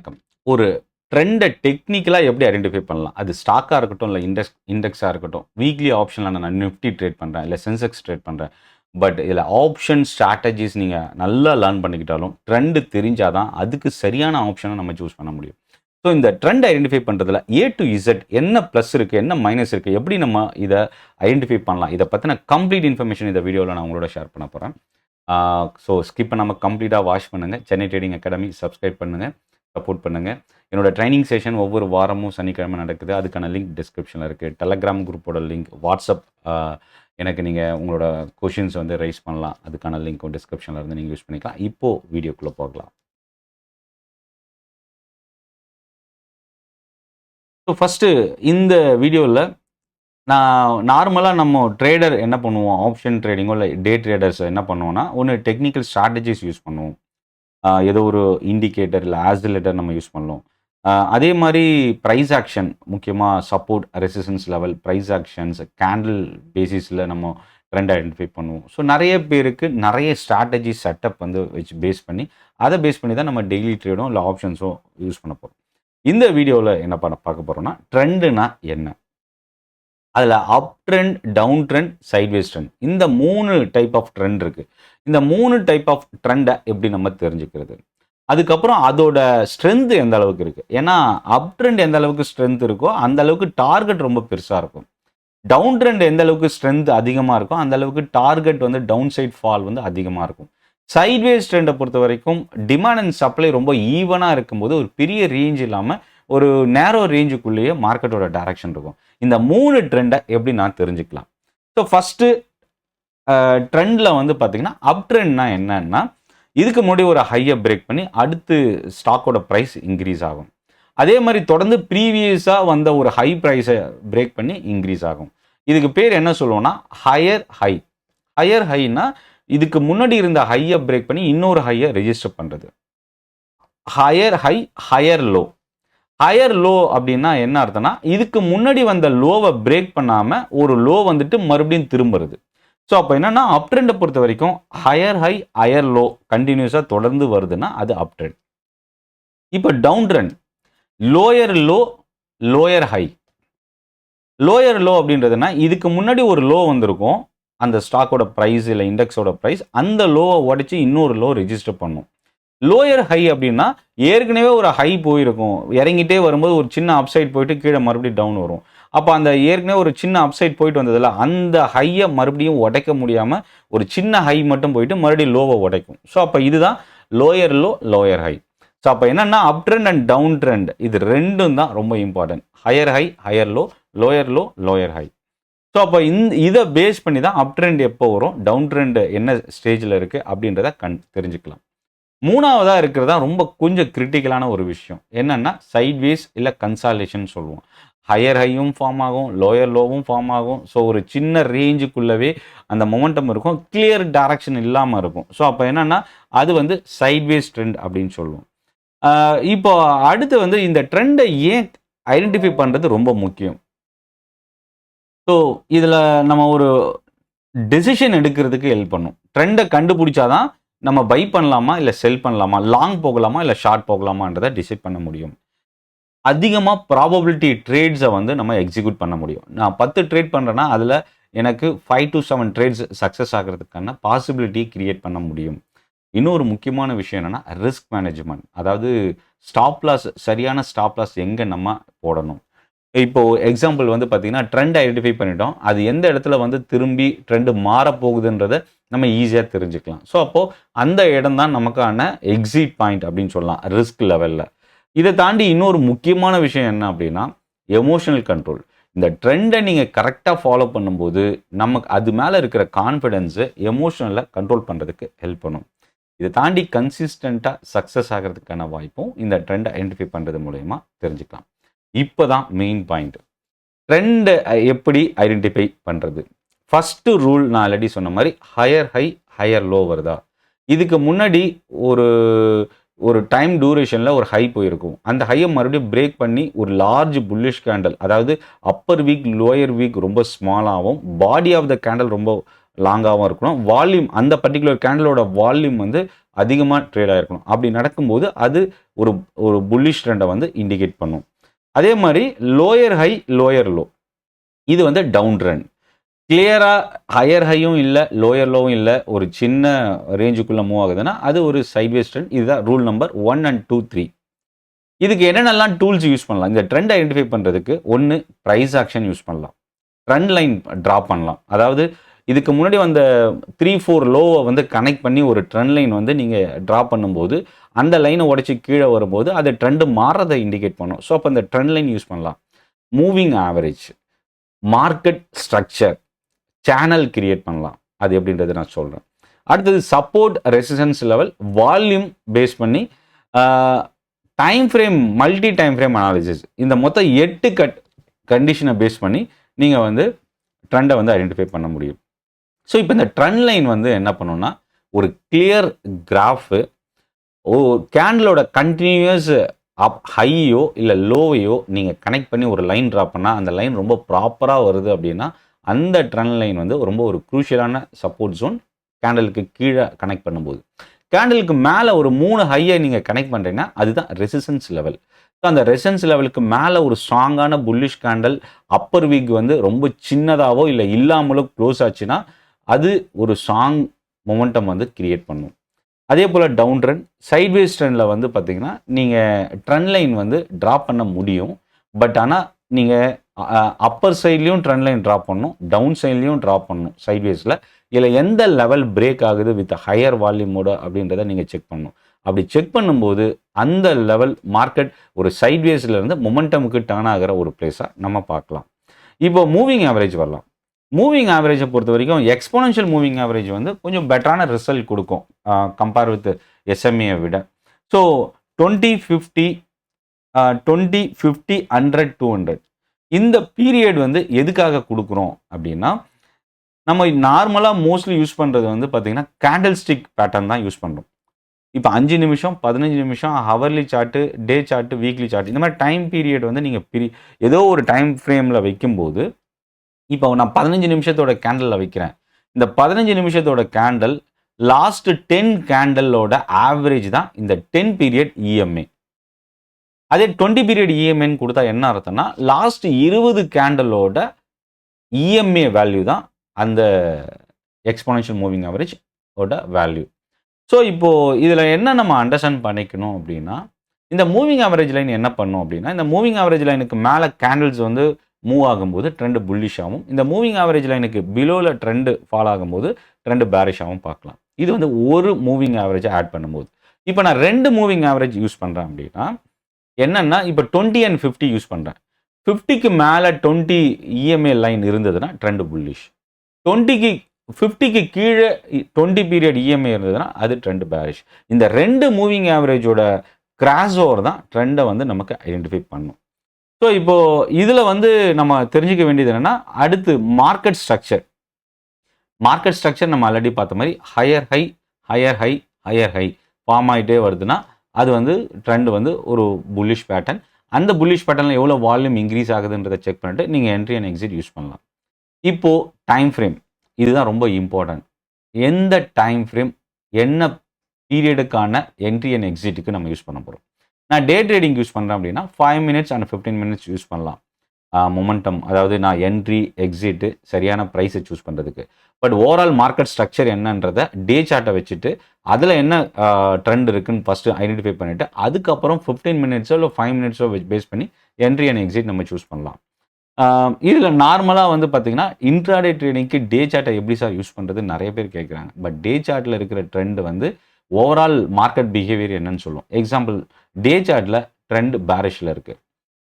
வணக்கம். ஒரு ட்ரெண்ட டெக்னிக்கலா எப்படி ஐடென்டிஃபை பண்ணலாம்? அது ஸ்டாக்கா இருக்கட்டும், இல்ல இண்டெக்ஸா இருக்கட்டும். வீக்லி ஆப்ஷன்ல நான் நிஃப்டி ட்ரேட் பண்றேன், இல்ல சென்செக்ஸ் ட்ரேட் பண்றேன். பட் இதில ஆப்ஷன் ஸ்ட்ராட்டஜிஸ் நீங்க நல்லா லேர்ன் பண்ணிக்கிட்டாலும், ட்ரெண்ட் தெரிஞ்சா தான் அதுக்கு சரியான ஆப்ஷன நம்ம சூஸ் பண்ண முடியும். ஸோ இந்த ட்ரெண்ட் ஐடென்டிஃபை பண்றதுல ஏ டூ இசட் என்ன பிளஸ் இருக்கு, என்ன மைனஸ் இருக்கு, எப்படி நம்ம இத ஐடென்டிஃபை பண்ணலாம்? இத பத்தின கம்ப்ளீட் இன்ஃபர்மேஷன் இந்த வீடியோல நான் உங்களோட ஷேர் பண்ண போறேன். ஸோ ஸ்கிப் பண்ணாம கம்ப்ளீட்டா வாட்ச் பண்ணுங்க. சென்னை ட்ரேடிங் அகாடமி சப்ஸ்கிரைப் பண்ணுங்க. சப்போர்ட் பண்ணுங்க. என்னோட ட்ரைனிங் செஷன் ஒவ்வொரு வாரமும் சனிக்கிழமை நடக்குது. அதுக்கான லிங்க் டிஸ்கிரிப்ஷன்ல இருக்கு. டெலகிராம் குரூப்போட லிங்க், வாட்ஸ்அப் எனக்கு நீங்க உங்களோட கொஷின்ஸ் வந்து ரைஸ் பண்ணலாம். அதுக்கான லிங்க்கும் டிஸ்கிரிப்ஷன்ல இருந்து நீங்க யூஸ் பண்ணிக்கலாம். இப்போ வீடியோக்குள்ள போகலாம். ஸோ ஃபர்ஸ்ட்டு இந்த வீடியோல நான் நார்மலா நம்ம ட்ரேடர் என்ன பண்ணுவோம்? ஆப்ஷன் ட்ரேடிங்கோ இல்ல டே ட்ரேடர்ஸ் என்ன பண்ணுவோம்னா, ஒண்ணு டெக்னிக்கல் ஸ்ட்ராட்டஜிஸ் யூஸ் பண்ணுவோம். ஏதோ ஒரு இண்டிகேட்டர் இல்லை ஆசிலேட்டர் நம்ம யூஸ் பண்ணலாம். அதே மாதிரி ப்ரைஸ் ஆக்ஷன், முக்கியமாக support resistance level, price actions, candle பேசிஸில் நம்ம ட்ரெண்ட் ஐடென்டிஃபை பண்ணுவோம். ஸோ நிறைய பேருக்கு நிறைய ஸ்ட்ராட்டஜி செட்டப் வந்து வச்சு பேஸ் பண்ணி அதை பேஸ் பண்ணி தான் நம்ம டெய்லி ட்ரேடும் இல்லை ஆப்ஷன்ஸும் யூஸ் பண்ண போகிறோம். இந்த வீடியோவில் என்ன பார்க்க போகிறோம்னா, ட்ரெண்டுனா என்ன, அதில் up trend, down trend, sideways trend, இந்த 3 டைப் ஆஃப் ட்ரெண்ட் இருக்குது. இந்த 3 டைப் ஆஃப் ட்ரெண்டை எப்படி நம்ம தெரிஞ்சுக்கிறது, அதுக்கப்புறம் அதோட ஸ்ட்ரென்த் எந்த அளவுக்கு இருக்குது. ஏன்னா அப் ட்ரெண்ட் எந்த அளவுக்கு ஸ்ட்ரென்த் இருக்கோ அந்த அளவுக்கு டார்கெட் ரொம்ப பெருசாக இருக்கும். டவுன் ட்ரெண்ட் எந்த அளவுக்கு ஸ்ட்ரென்த் அதிகமாக இருக்கும் அந்த அளவுக்கு டார்கெட் வந்து டவுன் சைட் ஃபால் வந்து அதிகமாக இருக்கும். சைட்வேஸ் ட்ரெண்டை பொறுத்த வரைக்கும் டிமாண்ட் அண்ட் சப்ளை ரொம்ப ஈவனாக இருக்கும்போது ஒரு பெரிய ரேஞ்ச் இல்லாமல் ஒரு நேரோ ரேஞ்சுக்குள்ளேயே மார்க்கெட்டோட டைரக்ஷன் இருக்கும். இந்த 3 ட்ரெண்டை எப்படி நான் தெரிஞ்சுக்கலாம்? ஸோ ஃபஸ்ட்டு ட்ரெண்டில் வந்து பார்த்தீங்கன்னா அப் ட்ரெண்ட்னா என்னன்னா, இதுக்கு முன்னாடி ஒரு ஹையை பிரேக் பண்ணி அடுத்து ஸ்டாக்கோட ப்ரைஸ் இன்க்ரீஸ் ஆகும். அதே மாதிரி தொடர்ந்து ப்ரீவியஸாக வந்த ஒரு ஹை ப்ரைஸை பிரேக் பண்ணி இன்க்ரீஸ் ஆகும். இதுக்கு பேர் என்ன சொல்லுவோம்னா ஹையர் ஹை. ஹையர் ஹைனா இதுக்கு முன்னாடி இருந்த ஹையை பிரேக் பண்ணி இன்னொரு ஹையை ரெஜிஸ்டர் பண்ணுறது. Higher high, higher low. Higher low அப்படின்னா என்ன அர்த்தம்னா, இதுக்கு முன்னாடி வந்த லோவை பிரேக் பண்ணாமல் ஒரு லோ வந்துட்டு மறுபடியும் திரும்புறது. ஸோ அப்போ என்னன்னா அப் ட்ரெண்டை பொறுத்த வரைக்கும் ஹையர் ஹை, ஹையர் லோ கண்டினியூஸாக தொடர்ந்து வருதுன்னா அது அப் ட்ரெண்ட். இப்போ down trend lower low, lower high. Lower low அப்படின்றதுனா இதுக்கு முன்னாடி ஒரு லோ வந்திருக்கும், அந்த ஸ்டாக்கோட ப்ரைஸ் இல்லை இண்டெக்ஸோட ப்ரைஸ், அந்த லோவை உடைச்சி இன்னொரு லோ ரெஜிஸ்டர் பண்ணும். லோயர் ஹை அப்படின்னா ஏற்கனவே ஒரு ஹை போயிருக்கும், இறங்கிட்டே வரும்போது ஒரு சின்ன அப்சைட் போயிட்டு கீழே மறுபடியும் டவுன் வரும். அப்போ அந்த ஏற்கனவே ஒரு சின்ன அப்சைட் போயிட்டு வந்ததில்ல, அந்த ஹையை மறுபடியும் உடைக்க முடியாமல் ஒரு சின்ன ஹை மட்டும் போயிட்டு மறுபடியும் லோவை உடைக்கும். ஸோ அப்போ இதுதான் lower low, lower high. So அப்போ என்னன்னா up trend and down trend இது ரெண்டும் தான் ரொம்ப important. Higher high, higher low, lower low, lower high. So அப்போ இதை பேஸ் பண்ணி தான் அப் ட்ரெண்ட் எப்போ வரும், டவுன் ட்ரெண்ட் என்ன ஸ்டேஜில் இருக்குது அப்படின்றத தெரிஞ்சுக்கலாம். மூணாவதாக இருக்கிறதா ரொம்ப கொஞ்சம் கிரிட்டிக்கலான ஒரு விஷயம் என்னன்னா சைட்வேஸ் இல்லை கன்சாலேஷன் சொல்லுவோம். ஹையர் ஹையும் ஃபார்ம் ஆகும், லோயர் லோவும் ஃபார்ம் ஆகும். ஸோ ஒரு சின்ன ரேஞ்சுக்குள்ளவே அந்த மொமெண்டம் இருக்கும், கிளியர் டைரக்ஷன் இல்லாமல் இருக்கும். ஸோ அப்போ என்னன்னா அது வந்து சைட்வேஸ் ட்ரெண்ட் அப்படின்னு சொல்லுவோம். இப்போ அடுத்து வந்து இந்த ட்ரெண்டை ஏன் ஐடென்டிஃபை பண்ணுறது ரொம்ப முக்கியம். ஸோ இதில் நம்ம ஒரு டெசிஷன் எடுக்கிறதுக்கு ஹெல்ப் பண்ணும். ட்ரெண்டை கண்டுபிடிச்சாதான் நம்ம பை பண்ணலாமா இல்லை செல் பண்ணலாமா, லாங் போகலாமா இல்லை ஷார்ட் போகலாமான்றதை டிசைட் பண்ண முடியும். அதிகமாக ப்ராபபிலிட்டி ட்ரேட்ஸை வந்து நம்ம எக்ஸிக்யூட் பண்ண முடியும். நான் 10 ட்ரேட் பண்ணுறேன்னா அதில் எனக்கு 5 to 7 ட்ரேட்ஸ் சக்ஸஸ் ஆகிறதுக்கான பாசிபிலிட்டியை கிரியேட் பண்ண முடியும். இன்னொரு முக்கியமான விஷயம் என்னென்னா ரிஸ்க் மேனேஜ்மெண்ட். அதாவது ஸ்டாப் லாஸ், சரியான ஸ்டாப் லாஸ் எங்கே நம்ம போடணும். இப்போது எக்ஸாம்பிள் வந்து பார்த்திங்கன்னா ட்ரெண்ட் ஐடென்டிஃபை பண்ணிட்டோம், அது எந்த இடத்துல வந்து திரும்பி ட்ரெண்டு மாறப்போகுதுன்றதை நம்ம ஈஸியாக தெரிஞ்சுக்கலாம். ஸோ அப்போது அந்த இடம் தான் நமக்கான எக்ஸிட் பாயிண்ட் அப்படின்னு சொல்லலாம் ரிஸ்க் லெவலில். இதை தாண்டி இன்னொரு முக்கியமான விஷயம் என்ன அப்படின்னா எமோஷனல் கண்ட்ரோல். இந்த ட்ரெண்டை நீங்கள் கரெக்டாக ஃபாலோ பண்ணும்போது நமக்கு அது மேலே இருக்கிற கான்ஃபிடென்ஸு எமோஷனலை கண்ட்ரோல் பண்ணுறதுக்கு ஹெல்ப் பண்ணும். இதை தாண்டி கன்சிஸ்டண்ட்டாக சக்ஸஸ் ஆகிறதுக்கான வாய்ப்பும் இந்த ட்ரெண்டை ஐடென்டிஃபை பண்ணுறது மூலயமா தெரிஞ்சுக்கலாம். இப்போ தான் மெயின் பாயிண்ட், ட்ரெண்டை எப்படி ஐடென்டிஃபை பண்ணுறது. ஃபஸ்ட்டு ரூல் நான் ஆல்ரெடி சொன்ன மாதிரி ஹையர் ஹை, ஹையர் லோ வருதா. இதுக்கு முன்னாடி ஒரு டைம் டூரேஷனில் ஒரு ஹை போயிருக்கும், அந்த ஹையை மறுபடியும் பிரேக் பண்ணி ஒரு லார்ஜ் புல்லிஷ் கேண்டல், அதாவது அப்பர் வீக் லோயர் வீக் ரொம்ப ஸ்மாலாகவும் பாடி ஆஃப் த கேண்டல் ரொம்ப லாங்காகவும் இருக்கணும், வால்யூம் அந்த பர்டிகுலர் கேண்டலோட வால்யூம் வந்து அதிகமாக ட்ரேட் ஆகிருக்கணும். அப்படி நடக்கும்போது அது ஒரு ஒரு புல்லிஷ் ட்ரெண்டை வந்து இண்டிகேட் பண்ணும். அதே மாதிரி லோயர் ஹை லோயர் லோ, இது வந்து டவுன் ட்ரெண்ட். கிளியராக ஹையர் ஹையும் இல்லை லோயர் லோவும் இல்லை, ஒரு சின்ன ரேஞ்சுக்குள்ளே மூவ் ஆகுதுன்னா அது ஒரு சைட்வேஸ் ட்ரெண்ட். இதுதான் ரூல் நம்பர் 1 and 2, 3. இதுக்கு என்னென்னலாம் டூல்ஸ் யூஸ் பண்ணலாம் இந்த ட்ரெண்ட் ஐடென்டிஃபை பண்ணுறதுக்கு? ஒன்று, ப்ரைஸ் ஆக்ஷன் யூஸ் பண்ணலாம், ட்ரெண்ட் லைன் ட்ரா பண்ணலாம். அதாவது இதுக்கு முன்னாடி வந்த 3-4 லோவை வந்து கனெக்ட் பண்ணி ஒரு ட்ரெண்ட் லைன் வந்து நீங்கள் ட்ரா பண்ணும்போது அந்த லைனை உடச்சி கீழே வரும்போது அது ட்ரெண்டு மாறதை இண்டிகேட் பண்ணும். ஸோ அப்போ அந்த ட்ரெண்ட் லைன் யூஸ் பண்ணலாம். Moving average, market structure, channel create பண்ணலாம். அது எப்படின்றது நான் சொல்கிறேன். அடுத்தது support resistance level, volume base பண்ணி time frame, multi time frame analysis, இந்த மொத்தம் 8 கண்டிஷனை பேஸ் பண்ணி நீங்கள் வந்து ட்ரெண்டை வந்து ஐடென்டிஃபை பண்ண முடியும். ஸோ இப்போ இந்த ட்ரெண்ட் லைன் வந்து என்ன பண்ணணும்னா ஒரு கிளியர் கிராஃபு, கேண்டலோட கண்டினியூஸ் ஹையோ இல்லை லோவையோ நீங்கள் கனெக்ட் பண்ணி ஒரு லைன் ட்ரா பண்ணால் அந்த லைன் ரொம்ப ப்ராப்பராக வருது அப்படின்னா அந்த ட்ரெண்ட் லைன் வந்து ரொம்ப ஒரு குரூஷியலான சப்போர்ட் ஜோன். கேண்டலுக்கு கீழே கனெக்ட் பண்ணும்போது கேண்டலுக்கு மேலே ஒரு 3 ஹையை நீங்கள் கனெக்ட் பண்ணுறீங்கன்னா அதுதான் ரெசிஸ்டன்ஸ் லெவல். ஸோ அந்த ரெசிஸ்டன்ஸ் லெவலுக்கு மேலே ஒரு ஸ்ட்ராங்கான புல்லிஷ் கேண்டல் அப்பர் வீக் வந்து ரொம்ப சின்னதாகவோ இல்லை இல்லாமலோ க்ளோஸ் ஆச்சுன்னா அது ஒரு ஸ்ட்ராங் மொமெண்டம் வந்து கிரியேட் பண்ணும். அதே போல் டவுன் ட்ரெண்ட், சைட்வேஸ் ட்ரெண்டில் வந்து பார்த்தீங்கன்னா நீங்கள் ட்ரெண்ட் லைன் வந்து ட்ரா பண்ண முடியும். பட் ஆனால் நீங்கள் அப்பர் சைட்லேயும் ட்ரெண்ட் லைன் ட்ரா பண்ணணும், டவுன் சைட்லேயும் ட்ரா பண்ணணும் சைட்வேஸில். இதில் எந்த லெவல் பிரேக் ஆகுது வித் ஹையர் வால்யூமோட அப்படின்றத நீங்கள் செக் பண்ணணும். அப்படி செக் பண்ணும்போது அந்த லெவல் மார்க்கெட் ஒரு சைட்வேஸ்லேருந்து மொமெண்டமுக்கு டர்ன் ஆகிற ஒரு பிளேஸாக நம்ம பார்க்கலாம். இப்போ மூவிங் ஆவரேஜ் வரலாம். மூவிங் ஆவரேஜை பொறுத்த வரைக்கும் எக்ஸ்போனன்ஷியல் மூவிங் ஆவரேஜ் வந்து கொஞ்சம் பெட்டரான ரிசல்ட் கொடுக்கும் கம்பேர் வித் எஸ்எம்ஏ விட. ஸோ 20, 50, 20, 50, 100, 200 இந்த பீரியட் வந்து எதுக்காக கொடுக்குறோம் அப்படின்னா நம்ம நார்மலாக மோஸ்ட்லி யூஸ் பண்ணுறது வந்து பார்த்தீங்கன்னா கேண்டில் ஸ்டிக் பேட்டர்ன் தான் யூஸ் பண்ணுறோம். இப்போ 5 நிமிஷம், 15 நிமிஷம், ஹவர்லி சார்ட்டு, டே சார்ட்டு, வீக்லி சார்ட், இந்த மாதிரி டைம் பீரியட் வந்து நீங்கள் ஏதோ ஒரு டைம் ஃப்ரேமில் வைக்கும்போது, இப்போ நான் 15 நிமிஷத்தோட கேண்டலில் வைக்கிறேன். இந்த 15 நிமிஷத்தோட கேண்டல் லாஸ்ட் 10 கேண்டலோட ஆவரேஜ் தான் இந்த 10 பீரியட் இஎம்ஏ. அதே 20 பீரியட் இஎம்ஏன்னு கொடுத்தா என்ன அர்த்தம்னா லாஸ்ட் 20 கேண்டலோட இஎம்ஏ வேல்யூ தான் அந்த எக்ஸ்போனன்ஷியல் மூவிங் ஆவரேஜ் ஓட வேல்யூ. ஸோ இப்போது இதில் என்ன நம்ம அண்டர்ஸ்டாண்ட் பண்ணிக்கணும் அப்படின்னா இந்த மூவிங் ஆவரேஜ் லைன் என்ன பண்ணும் அப்படின்னா இந்த மூவிங் ஆவரேஜ் லைனுக்கு மேலே கேண்டில்ஸ் வந்து மூவ் ஆகும்போது ட்ரெண்டு புல்லிஷ் ஆகும். இந்த மூவிங் ஆவரேஜ் லைனுக்கு பிலோவில் ட்ரெண்டு ஃபால் ஆகும்போது ட்ரெண்டு பேரிஷ் ஆகும் பார்க்கலாம். இது வந்து ஒரு மூவிங் ஆவரேஜை ஆட் பண்ணும்போது. இப்போ நான் 2 மூவிங் ஆவரேஜ் யூஸ் பண்ணுறேன் அப்படின்னா என்னென்னா இப்போ 20 and 50 யூஸ் பண்ணுறேன். 50க்கு மேலே 20 இஎம்ஏ லைன் இருந்ததுன்னா ட்ரெண்டு புல்லிஷ், 50க்கு கீழே 20 பீரியட் இஎம்ஏ இருந்ததுன்னா அது ட்ரெண்டு பேரிஷ். இந்த 2 மூவிங் ஆவரேஜோட கிராஸ் ஓவர் தான் ட்ரெண்டை வந்து நமக்கு ஐடென்டிஃபை பண்ணும். ஸோ இப்போது இதில் வந்து நம்ம தெரிஞ்சிக்க வேண்டியது என்னென்னா அடுத்து மார்க்கெட் ஸ்ட்ரக்சர். மார்க்கெட் ஸ்ட்ரக்சர் நம்ம ஆல்ரெடி பார்த்த மாதிரி higher high higher high higher high form ஆகிட்டே வருதுன்னா அது வந்து ட்ரெண்ட் வந்து ஒரு புல்லிஷ் பேட்டர்ன். அந்த புல்லிஷ் பேட்டர்னில் எவ்வளோ வால்யூம் இன்க்ரீஸ் ஆகுதுன்றதை செக் பண்ணிட்டு நீங்கள் என்ட்ரி அண்ட் எக்ஸிட் யூஸ் பண்ணலாம். இப்போது டைம் ஃப்ரேம், இதுதான் ரொம்ப இம்பார்ட்டன்ட். எந்த டைம் ஃப்ரேம் என்ன பீரியடுக்கான என்ட்ரி அண்ட் எக்ஸிட்டுக்கு நம்ம யூஸ் பண்ண போகிறோம். நான் டே ட்ரேடிங் யூஸ் பண்ணுறேன் அப்படின்னா 5 minutes and 15 minutes யூஸ் பண்ணலாம். மொமெண்டம், அதாவது நான் என்ட்ரி எக்ஸிட்டு சரியான ப்ரைஸை சூஸ் பண்ணுறதுக்கு. பட் ஓவரால் மார்க்கெட் ஸ்ட்ரக்சர் என்னன்றதை டே சார்ட்டை வச்சுட்டு அதில் என்ன ட்ரெண்ட் இருக்குன்னு ஃபஸ்ட்டு ஐடென்டிஃபை பண்ணிவிட்டு அதுக்கப்புறம் 15 minutes இல்லை 5 minutes பேஸ் பண்ணி என்ட்ரி அண்ட் எக்ஸிட் நம்ம சூஸ் பண்ணலாம். இதில் நார்மலாக வந்து பார்த்திங்கன்னா இன்ட்ராடே ட்ரேடிங்க்கு டே சார்ட்டை எப்படி சார் யூஸ் பண்ணுறது நிறைய பேர் கேட்குறாங்க. பட் டே சார்ட்டில் இருக்கிற ட்ரெண்ட் வந்து ஓவரால் மார்க்கெட் பிஹேவியர் என்னன்னு சொல்லுவோம். எக்ஸாம்பிள் டே சார்ட்டில் ட்ரெண்ட் பேரிஷில் இருக்குது,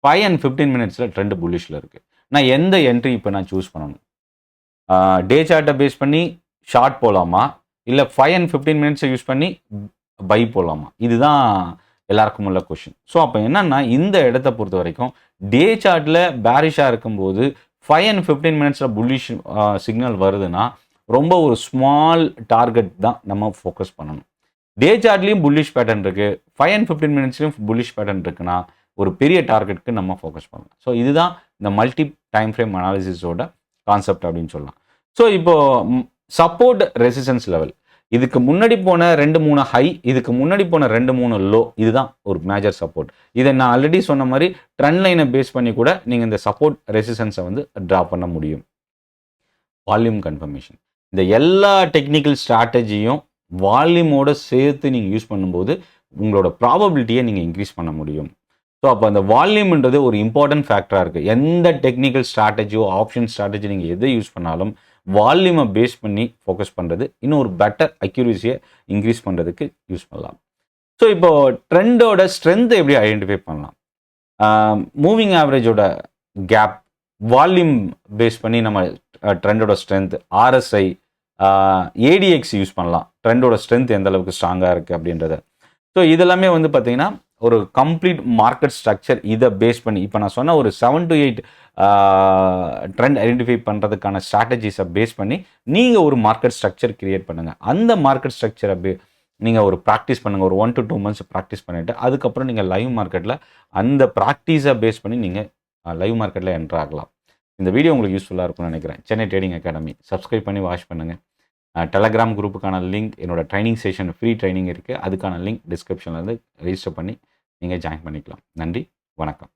5 and 15 minutes ட்ரெண்ட் புல்லிஷில் இருக்குது. நான் எந்த என்ட்ரி இப்போ நான் சூஸ் பண்ணணும்? டே சார்ட்டை பேஸ் பண்ணி ஷார்ட் போகலாமா இல்லை 5 and 15 minutes யூஸ் பண்ணி பை போகலாமா? இதுதான் எல்லாருக்கும் உள்ள கொஷின். ஸோ அப்போ என்னென்னா இந்த இடத்த பொறுத்த வரைக்கும் டே சார்ட்டில் பேரிஷாக இருக்கும்போது 5 and 15 minutes புல்லிஷ் சிக்னல் வருதுன்னா ரொம்ப ஒரு ஸ்மால் டார்கெட் தான் நம்ம ஃபோக்கஸ் பண்ணணும். டே சார்ட்லேயும் புல்லிஷ் பேட்டர்ன் இருக்குது, 5 and 15 minutesலையும் புல்லிஷ் பேட்டர்ன் இருக்குன்னா ஒரு பெரிய டார்கெட்டுக்கு நம்ம ஃபோக்கஸ் பண்ணலாம். ஸோ இதுதான் இந்த மல்டி டைம் ஃப்ரேம் அனாலிசிஸோட கான்செப்ட் அப்படின்னு சொல்லலாம். ஸோ இப்போது சப்போர்ட் ரெசிஸ்டன்ஸ் லெவல். இதுக்கு முன்னாடி போன 2-3 ஹை, இதுக்கு முன்னாடி போன 2-3 லோ, இதுதான் ஒரு மேஜர் சப்போர்ட். இதை நான் ஆல்ரெடி சொன்ன மாதிரி ட்ரெண்ட் லைனை பேஸ் பண்ணி கூட நீங்கள் இந்த சப்போர்ட் ரெசிஸ்டன்ஸை வந்து ட்ரா பண்ண முடியும். Volume confirmation. இந்த எல்லா டெக்னிக்கல் ஸ்ட்ராட்டஜியும் வால்யூமோட சேர்த்து நீங்கள் யூஸ் பண்ணும்போது உங்களோட ப்ராபபிலிட்டியை நீங்கள் இன்க்ரீஸ் பண்ண முடியும். ஸோ அப்போ அந்த வால்யூம்ன்றது ஒரு இம்பார்ட்டன்ட் ஃபேக்டராக இருக்குது. எந்த டெக்னிக்கல் ஸ்ட்ராட்டஜியோ ஆப்ஷன் ஸ்ட்ராட்டஜி நீங்கள் எதை யூஸ் பண்ணாலும் வால்யூமை பேஸ் பண்ணி ஃபோக்கஸ் பண்ணுறது இன்னும் ஒரு பெட்டர் அக்யூரஸியை இன்க்ரீஸ் பண்ணுறதுக்கு யூஸ் பண்ணலாம். ஸோ இப்போது ட்ரெண்டோட ஸ்ட்ரென்த்தை எப்படி ஐடென்டிஃபை பண்ணலாம்? மூவிங் ஆவரேஜோட கேப், வால்யூம் பேஸ் பண்ணி நம்ம ட்ரெண்டோட ஸ்ட்ரென்த், ஆர்எஸ்ஐ, ஏடிஎக்ஸ் யூஸ் பண்ணலாம். ட்ரெண்டோட ஸ்ட்ரென்த் எந்த அளவுக்கு ஸ்ட்ராங்காக இருக்குது அப்படின்றத. ஸோ இதெல்லாமே வந்து பார்த்தீங்கன்னா ஒரு கம்ப்ளீட் மார்க்கெட் ஸ்ட்ரக்சர் இதை பேஸ் பண்ணி இப்போ நான் சொன்ன ஒரு 7 to 8 ட்ரெண்ட் ஐடென்டிஃபை பண்ணுறதுக்கான ஸ்ட்ராட்டஜிஸை பேஸ் பண்ணி நீங்கள் ஒரு மார்க்கெட் ஸ்ட்ரக்சர் கிரியேட் பண்ணுங்கள். அந்த மார்க்கெட் ஸ்ட்ரக்சரை நீங்கள் ஒரு ப்ராக்டிஸ் பண்ணுங்கள். ஒரு 1 to 2 months ப்ராக்டிஸ் பண்ணிவிட்டு அதுக்கப்புறம் நீங்கள் லைவ் மார்க்கெட்டில் அந்த ப்ராக்டிஸை பேஸ் பண்ணி நீங்கள் லைவ் மார்க்கெட்டில் என்ட்ரு ஆகலாம். இந்த வீடியோ உங்களுக்கு யூஸ்ஃபுல்லாக இருக்கும்னு நினைக்கிறேன். சென்னை ட்ரேடிங் அகாடமி சப்ஸ்கிரைப் பண்ணி வாட்ச் பண்ணுங்கள். டெலகிராம் குரூப்புக்கான லிங்க், என்னோட ட்ரைனிங் செஷன் ஃப்ரீ ட்ரைனிங் இருக்குது, அதுக்கான லிங்க் டிஸ்கிரிப்ஷனில் வந்து ரெஜிஸ்டர் பண்ணி நீங்கள் ஜாயின் பண்ணிக்கலாம். நன்றி, வணக்கம்.